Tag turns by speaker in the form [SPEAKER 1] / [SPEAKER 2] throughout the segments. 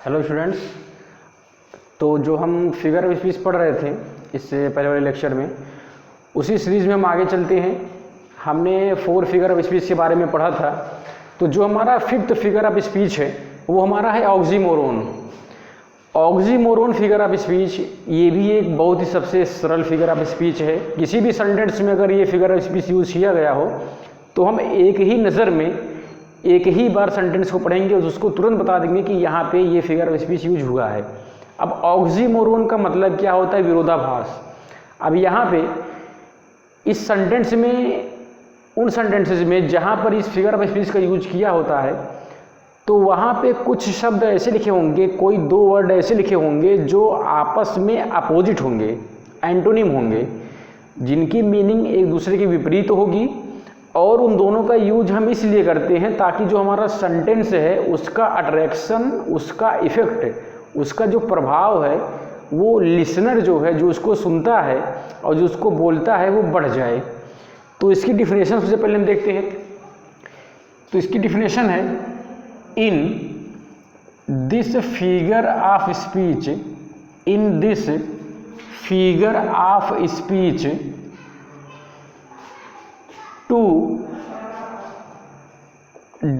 [SPEAKER 1] Hello students. तो जो हम फिगर ऑफ स्पीच पढ़ रहे थे इससे पहले वाले लेक्चर में, उसी सीरीज़ में हम आगे चलते हैं। हमने 4 फिगर ऑफ स्पीच के बारे में पढ़ा था। तो जो हमारा 5th फिगर ऑफ स्पीच है वो हमारा है oxymoron. Oxymoron figure of speech ये भी एक बहुत ही सबसे सरल फिगर ऑफ स्पीच है। किसी भी सेंटेंस में अगर ये फिगर ऑफ स्पीच यूज़ किया गया हो तो हम एक ही नज़र में एक ही बार सेंटेंस को पढ़ेंगे और उसको तुरंत बता देंगे कि यहाँ पे ये फिगर ऑफ स्पीच यूज हुआ है। अब ऑक्सीमोरोन का मतलब क्या होता है? विरोधाभास। अब यहाँ पे इस सेंटेंस में, उन सेंटेंसेस में जहाँ पर इस फिगर ऑफ स्पीच का यूज किया होता है तो वहाँ पे कुछ शब्द ऐसे लिखे होंगे, कोई 2 वर्ड ऐसे लिखे होंगे जो आपस में अपोजिट होंगे, एंटोनिम होंगे, जिनकी मीनिंग एक दूसरे के विपरीत होगी। और उन दोनों का यूज हम इसलिए करते हैं ताकि जो हमारा सेंटेंस है उसका अट्रैक्शन, उसका इफ़ेक्ट, उसका जो प्रभाव है वो लिसनर जो है, जो उसको सुनता है और जो उसको बोलता है, वो बढ़ जाए। तो इसकी डिफिनेशन सबसे पहले हम देखते हैं। तो इसकी डिफिनेशन है, in this figure of speech, in this figure of speech two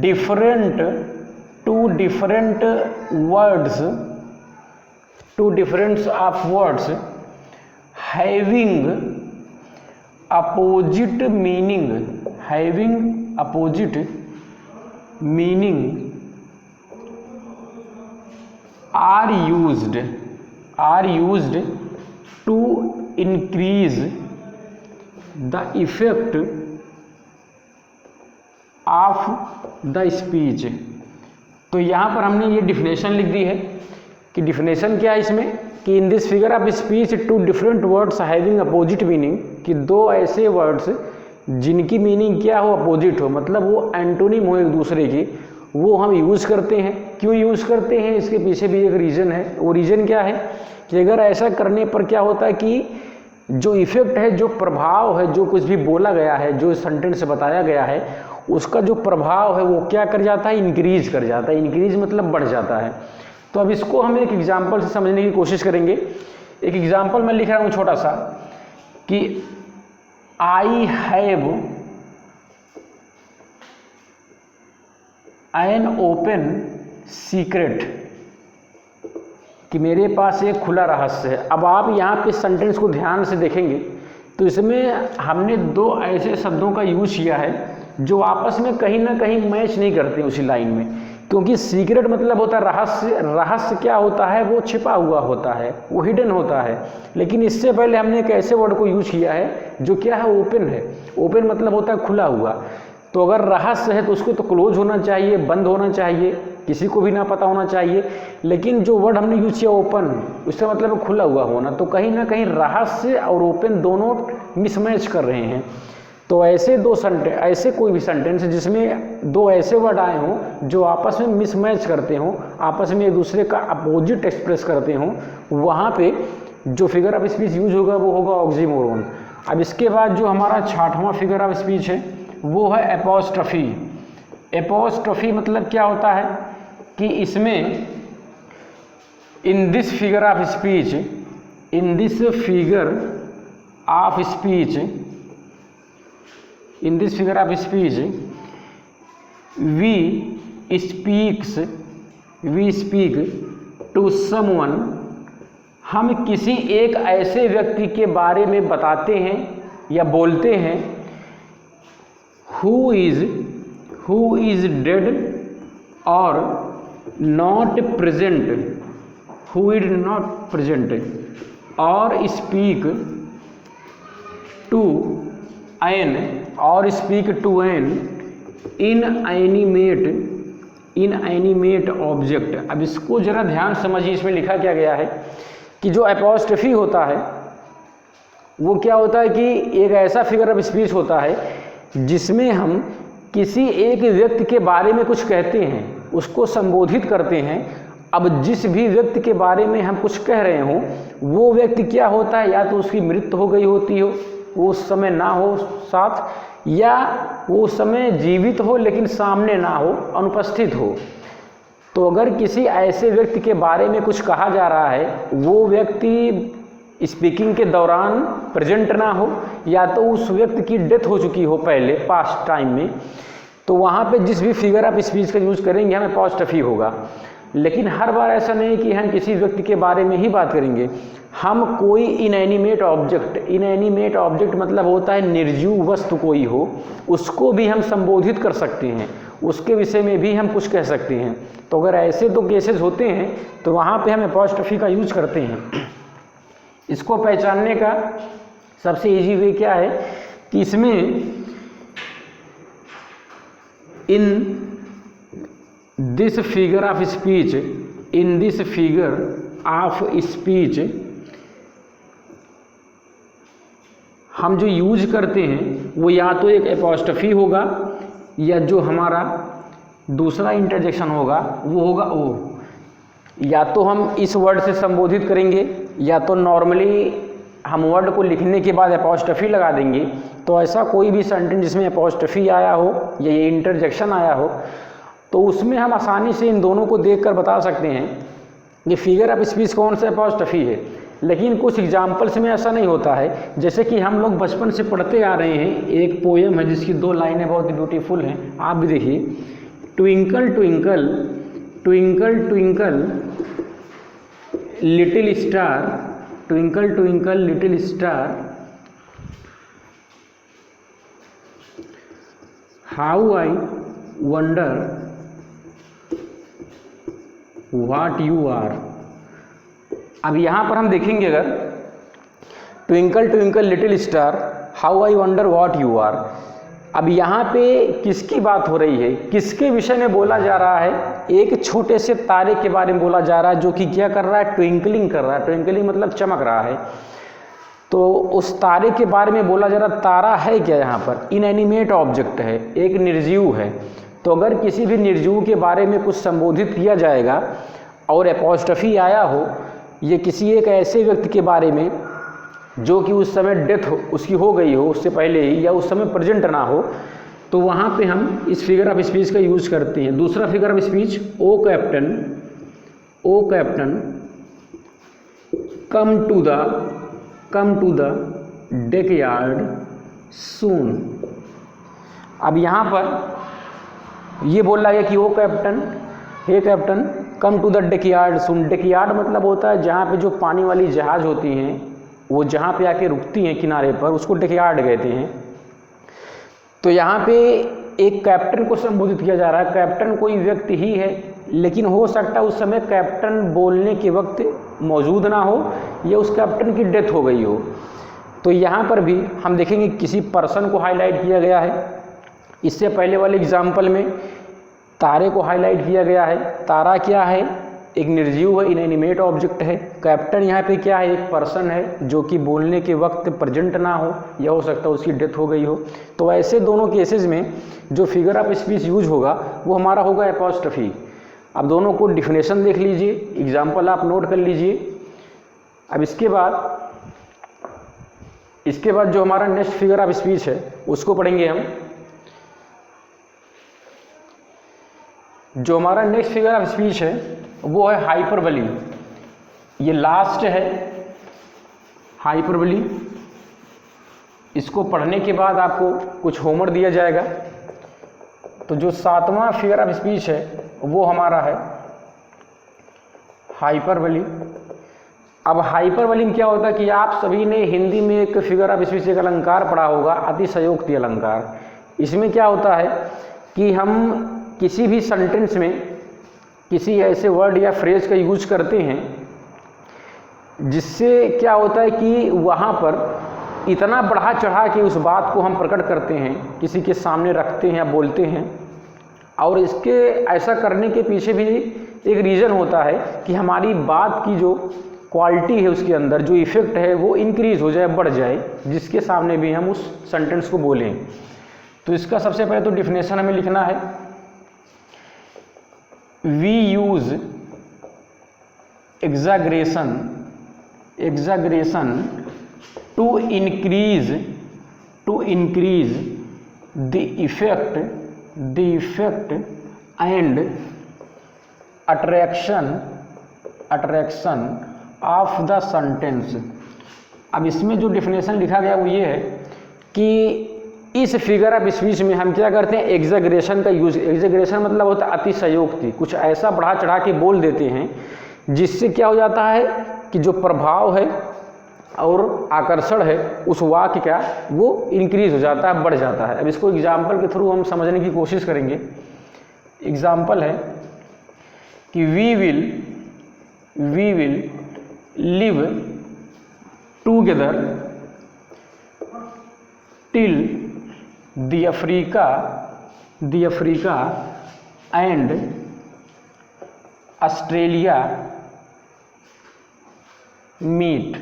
[SPEAKER 1] different words, two different of words having opposite meaning, having opposite meaning are used to increase the effect of the speech. तो यहाँ पर हमने ये definition लिख दी है कि definition क्या है इसमें, कि in this figure of speech 2 different words having opposite meaning, कि 2 ऐसे वर्ड्स जिनकी मीनिंग क्या हो, अपोजिट हो, मतलब वो एंटोनिम हो एक दूसरे की, वो हम यूज़ करते हैं। क्यों यूज़ करते हैं? इसके पीछे भी एक रीज़न है। वो रीज़न क्या है कि अगर ऐसा करने पर क्या होता है कि जो इफ़ेक्ट है, जो प्रभाव है, जो कुछ भी बोला गया है, जो सेंटेंस से बताया गया है, उसका जो प्रभाव है वो क्या कर जाता है? इंक्रीज कर जाता है। इंक्रीज मतलब बढ़ जाता है। तो अब इसको हम एक एग्जाम्पल से समझने की कोशिश करेंगे। एक एग्जाम्पल मैं लिख रहा हूँ छोटा सा, कि I have an open secret, कि मेरे पास एक खुला रहस्य है। अब आप यहाँ पे सेंटेंस को ध्यान से देखेंगे तो इसमें हमने 2 ऐसे शब्दों का यूज किया है जो आपस में कहीं ना कहीं मैच नहीं करते उसी लाइन में। क्योंकि सीक्रेट मतलब होता है रहस्य। रहस्य क्या होता है? वो छिपा हुआ होता है, वो हिडन होता है। लेकिन इससे पहले हमने एक ऐसे वर्ड को यूज किया है जो क्या है? ओपन है। ओपन मतलब होता है खुला हुआ। तो अगर रहस्य है तो उसको तो क्लोज होना चाहिए, बंद होना चाहिए, किसी को भी ना पता होना चाहिए। लेकिन जो वर्ड हमने यूज किया ओपन, उससे मतलब खुला हुआ होना। तो कहीं ना कहीं रहस्य और ओपन दोनों मिसमैच कर रहे हैं। तो ऐसे 2 सेंटेंस, ऐसे कोई भी सेंटेंस जिसमें 2 ऐसे वर्ड आए हों जो आपस में मिसमैच करते हों, आपस में एक दूसरे का अपोजिट एक्सप्रेस करते हों, वहाँ पे जो फिगर ऑफ स्पीच यूज होगा वो होगा ऑक्सीमोरोन। अब इसके बाद जो हमारा 6वां फिगर ऑफ स्पीच है वो है एपोस्ट्रफी। एपोस्ट्रफी मतलब क्या होता है कि इसमें in this figure of speech, in this figure of speech, in this figure of speech we speak to someone, हम किसी एक ऐसे व्यक्ति के बारे में बताते हैं या बोलते हैं, who is dead or not present, who is not present, or speak to an, और speak to an inanimate object. अब इसको जरा ध्यान समझिए, इसमें लिखा क्या गया है कि जो एपोस्ट्रफी होता है वो क्या होता है कि एक ऐसा फिगर ऑफ स्पीच होता है जिसमें हम किसी एक व्यक्ति के बारे में कुछ कहते हैं, उसको संबोधित करते हैं। अब जिस भी व्यक्ति के बारे में हम कुछ कह रहे हों वो व्यक्ति क्या होता है, या तो उसकी मृत्यु हो गई होती हो, वो उस समय ना हो साथ, या वो उस समय जीवित हो लेकिन सामने ना हो, अनुपस्थित हो। तो अगर किसी ऐसे व्यक्ति के बारे में कुछ कहा जा रहा है, वो व्यक्ति स्पीकिंग के दौरान प्रेजेंट ना हो या तो उस व्यक्ति की डेथ हो चुकी हो पहले पास्ट टाइम में, तो वहाँ पे जिस भी फिगर ऑफ स्पीच का यूज़ करेंगे हमें अपॉस्ट्रोफी होगा। लेकिन हर बार ऐसा नहीं कि हम किसी व्यक्ति के बारे में ही बात करेंगे, हम कोई इनएनिमेट ऑब्जेक्ट मतलब होता है निर्जीव वस्तु कोई हो, उसको भी हम संबोधित कर सकते हैं, उसके विषय में भी हम कुछ कह सकते हैं। तो अगर ऐसे दो केसेस होते हैं तो वहाँ पे हम अपॉस्ट्रोफी का यूज करते हैं। इसको पहचानने का सबसे इजी वे क्या है कि इसमें in this figure of speech हम जो यूज करते हैं वो या तो एक अपॉस्ट्रोफी होगा या जो हमारा दूसरा इंटरजेक्शन होगा वो होगा ओ। या तो हम इस वर्ड से संबोधित करेंगे या तो नॉर्मली हम वर्ड को लिखने के बाद अपॉस्ट्रोफी लगा देंगे। तो ऐसा कोई भी सेंटेंस जिसमें अपॉस्ट्रोफी आया हो या ये इंटरजेक्शन आया हो तो उसमें हम आसानी से इन दोनों को देखकर बता सकते हैं कि फिगर ऑफ स्पीच कौन सा अपॉस्ट्रोफी है। लेकिन कुछ एग्जाम्पल्स में ऐसा नहीं होता है। जैसे कि हम लोग बचपन से पढ़ते आ रहे हैं, एक पोएम है जिसकी 2 लाइनें बहुत ब्यूटीफुल हैं, आप भी देखिए। Twinkle twinkle twinkle twinkle little star, twinkle twinkle little star, how I wonder what you are. अब यहाँ पर हम देखेंगे अगर twinkle twinkle little star how I wonder what you are, अब यहाँ पे किसकी बात हो रही है, किसके विषय में बोला जा रहा है? एक छोटे से तारे के बारे में बोला जा रहा है जो कि क्या कर रहा है, ट्विंकलिंग कर रहा है। ट्विंकलिंग मतलब चमक रहा है। तो उस तारे के बारे में बोला जा रहा, तारा है क्या यहाँ पर? इनएनिमेट ऑब्जेक्ट है, एक निर्जीव है। तो अगर किसी भी निर्जीव के बारे में कुछ संबोधित किया जाएगा और अपॉस्ट्रोफी आया हो, ये किसी एक ऐसे व्यक्ति के बारे में जो कि उस समय डेथ उसकी हो गई हो उससे पहले ही या उस समय प्रेजेंट ना हो, तो वहाँ पे हम इस फिगर ऑफ स्पीच का यूज करते हैं। दूसरा figure of speech, O captain come to the deck yard soon. अब यहाँ पर ये बोल रहा है कि ओ कैप्टन, हे captain, come to the deck yard soon. Deck yard मतलब होता है जहाँ पे जो पानी वाली जहाज होती हैं वो जहाँ पे आके रुकती हैं किनारे पर, उसको डेक यार्ड कहते हैं। तो यहाँ पे एक कैप्टन को संबोधित किया जा रहा है। कैप्टन कोई व्यक्ति ही है, लेकिन हो सकता है उस समय कैप्टन बोलने के वक्त मौजूद ना हो या उस कैप्टन की डेथ हो गई हो। तो यहाँ पर भी हम देखेंगे किसी पर्सन को हाईलाइट किया गया है। इससे पहले वाले एग्जाम्पल में तारे को हाईलाइट किया गया है। तारा क्या है? एक निर्जीव है, इनएनिमेट ऑब्जेक्ट है। कैप्टन यहाँ पे क्या है? एक पर्सन है जो कि बोलने के वक्त प्रेजेंट ना हो या हो सकता है उसकी डेथ हो गई हो। तो ऐसे दोनों केसेस में जो फिगर ऑफ स्पीच यूज होगा वो हमारा होगा अपॉस्ट्रोफी। अब दोनों को डिफिनेशन देख लीजिए, एग्जाम्पल आप नोट कर लीजिए। अब इसके बाद जो हमारा नेक्स्ट फिगर ऑफ स्पीच है उसको पढ़ेंगे हम। जो हमारा नेक्स्ट फिगर ऑफ स्पीच है वो है हाइपरबली। ये लास्ट है हाइपरबली। इसको पढ़ने के बाद आपको कुछ होमवर्क दिया जाएगा। तो जो 7वां फिगर ऑफ स्पीच है वो हमारा है हाइपरबली। अब हाइपरबली में क्या होता है कि आप सभी ने हिंदी में एक फिगर ऑफ स्पीच एक अलंकार पढ़ा होगा, अतिशयोक्ति अलंकार। इसमें क्या होता है कि हम किसी भी सेंटेंस में किसी ऐसे वर्ड या फ्रेज का यूज करते हैं जिससे क्या होता है कि वहाँ पर इतना बढ़ा चढ़ा के उस बात को हम प्रकट करते हैं, किसी के सामने रखते हैं या बोलते हैं। और इसके ऐसा करने के पीछे भी एक रीज़न होता है कि हमारी बात की जो क्वालिटी है उसके अंदर जो इफ़ेक्ट है वो इंक्रीज़ हो जाए, बढ़ जाए, जिसके सामने भी हम उस सेंटेंस को बोलें। तो इसका सबसे पहले तो डिफिनेशन हमें लिखना है। We use exaggeration to increase the effect and attraction of the sentence. अब इसमें जो डिफिनेशन लिखा गया वो ये है कि इस फिगर ऑफ स्पीच में हम क्या करते हैं, एग्जैगरेशन का यूज। एग्जैगरेशन मतलब होता है अतिशयोक्ति, कुछ ऐसा बढ़ा चढ़ा के बोल देते हैं जिससे क्या हो जाता है कि जो प्रभाव है और आकर्षण है उस वाक्य का वो इंक्रीज हो जाता है, बढ़ जाता है। अब इसको एग्जाम्पल के थ्रू हम समझने की कोशिश करेंगे। एग्जाम्पल है कि we will live together till the Africa and Australia meet.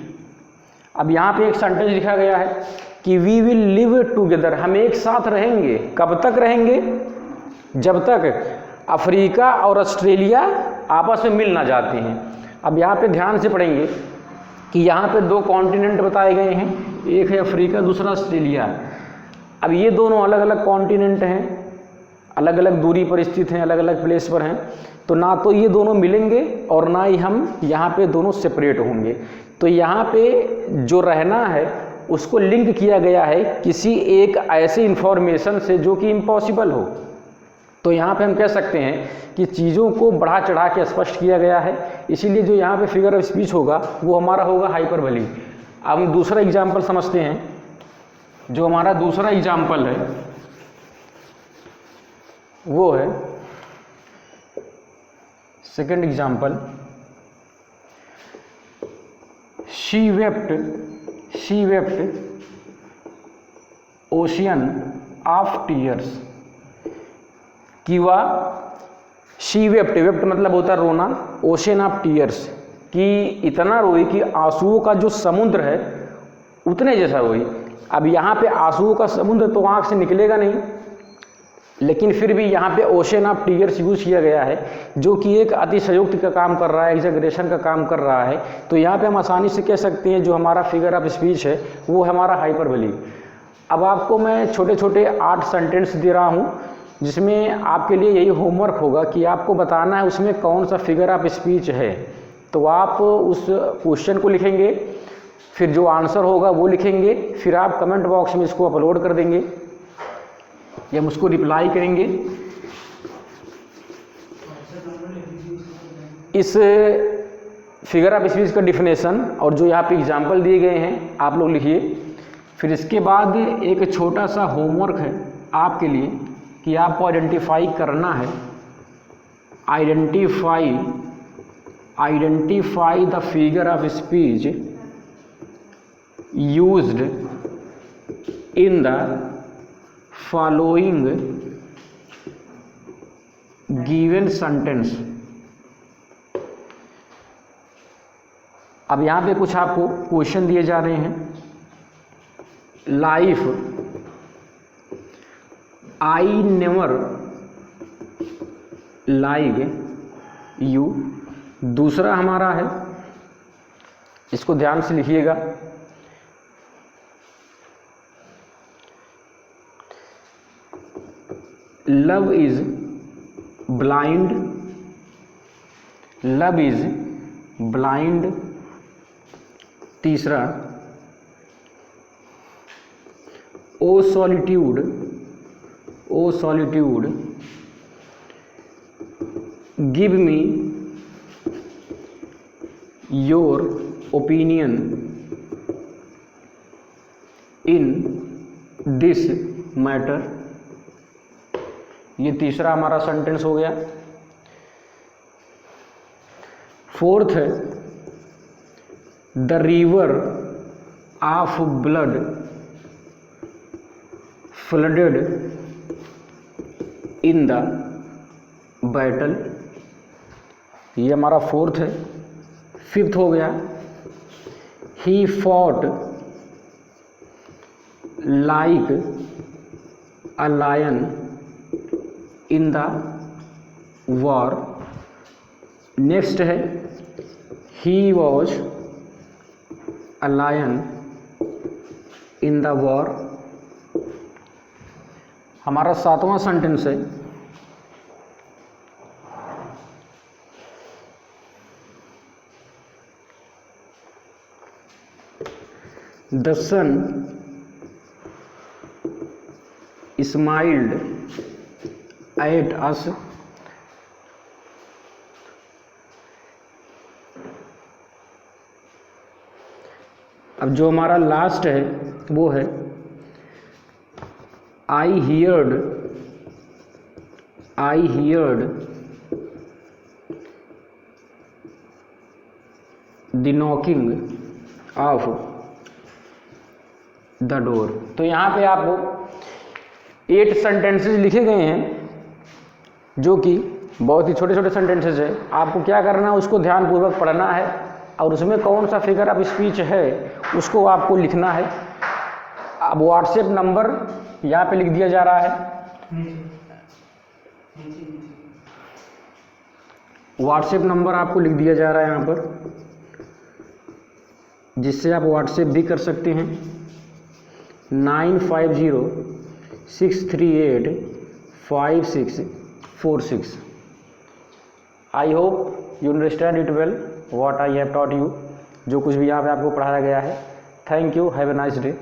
[SPEAKER 1] अब यहाँ पे एक सेंटेंस लिखा गया है कि वी विल लिव टुगेदर, हम एक साथ रहेंगे। कब तक रहेंगे? जब तक अफ्रीका और ऑस्ट्रेलिया आपस में मिल ना जाते हैं। अब यहाँ पे ध्यान से पढ़ेंगे कि यहाँ पे दो कॉन्टिनेंट बताए गए हैं, एक है अफ्रीका, दूसरा ऑस्ट्रेलिया। अब ये दोनों अलग अलग कॉन्टिनेंट हैं, अलग अलग दूरी पर स्थित हैं, अलग अलग प्लेस पर हैं, तो ना तो ये दोनों मिलेंगे और ना ही हम यहाँ पे दोनों सेपरेट होंगे। तो यहाँ पे जो रहना है उसको लिंक किया गया है किसी एक ऐसे इंफॉर्मेशन से जो कि इम्पॉसिबल हो। तो यहाँ पे हम कह सकते हैं कि चीज़ों को बढ़ा चढ़ा के स्पष्ट किया गया है, इसीलिए जो यहाँ पे फिगर ऑफ स्पीच होगा वो हमारा होगा हाइपरबोली। अब हम दूसरा एग्जाम्पल समझते हैं। जो हमारा दूसरा एग्जाम्पल है वो है second example, she wept ocean of tears. कि वह शी वेप्ट मतलब होता है रोना, ओशियन ऑफ टीयर्स कि इतना रोई कि आंसुओं का जो समुद्र है उतने जैसा रोई। अब यहाँ पे आंसुओं का समुद्र तो आँख से निकलेगा नहीं, लेकिन फिर भी यहाँ पे ओशन ऑफ टीयर्स यूज किया गया है जो कि एक अतिशयोक्ति का काम कर रहा है, एग्जैगरेशन का काम कर रहा है। तो यहाँ पे हम आसानी से कह सकते हैं जो हमारा फिगर ऑफ स्पीच है वो हमारा हाइपरबोली। अब आपको मैं छोटे छोटे 8 सेंटेंस दे रहा हूँ जिसमें आपके लिए यही होमवर्क होगा कि आपको बताना है उसमें कौन सा फिगर ऑफ स्पीच है। तो आप उस क्वेश्चन को लिखेंगे, फिर जो आंसर होगा वो लिखेंगे, फिर आप कमेंट बॉक्स में इसको अपलोड कर देंगे या हम उसको रिप्लाई करेंगे। इस फिगर ऑफ स्पीच का डिफिनेशन और जो यहाँ पे एग्जाम्पल दिए गए हैं आप लोग लिखिए। फिर इसके बाद एक छोटा सा होमवर्क है आपके लिए कि आपको आइडेंटिफाई करना है, identify the figure of speech used in the following given sentence. अब यहाँ पे कुछ आपको क्वेश्चन दिए जा रहे हैं। Life, I never like you. दूसरा हमारा है, इसको ध्यान से लिखिएगा, love is blind, love is blind. तीसरा, O solitude, O solitude give me your opinion in this matter. ये तीसरा हमारा सेंटेंस हो गया। फोर्थ है, the river of blood flooded in the battle. ये हमारा फोर्थ है। फिफ्थ हो गया, he fought like a lion in the war. Next है, he was a lion in the war. हमारा सातवां सेंटेंस है, the sun smiled at us, अब जो हमारा लास्ट है वो है I heard the knocking of the door. तो यहाँ पे आपको 8 सेंटेंसेस लिखे गए हैं जो कि बहुत ही छोटे छोटे सेंटेंसेस है। आपको क्या करना है, उसको ध्यानपूर्वक पढ़ना है और उसमें कौन सा फिगर ऑफ स्पीच है उसको आपको लिखना है। अब व्हाट्सएप नंबर यहाँ पे लिख दिया जा रहा है, व्हाट्सएप नंबर आपको लिख दिया जा रहा है यहाँ पर, जिससे आप व्हाट्सएप भी कर सकते हैं 9506385646। I hope you understand it well what I have taught you, जो कुछ भी यहाँ पे आपको पढ़ाया गया है। Thank you, have a nice day.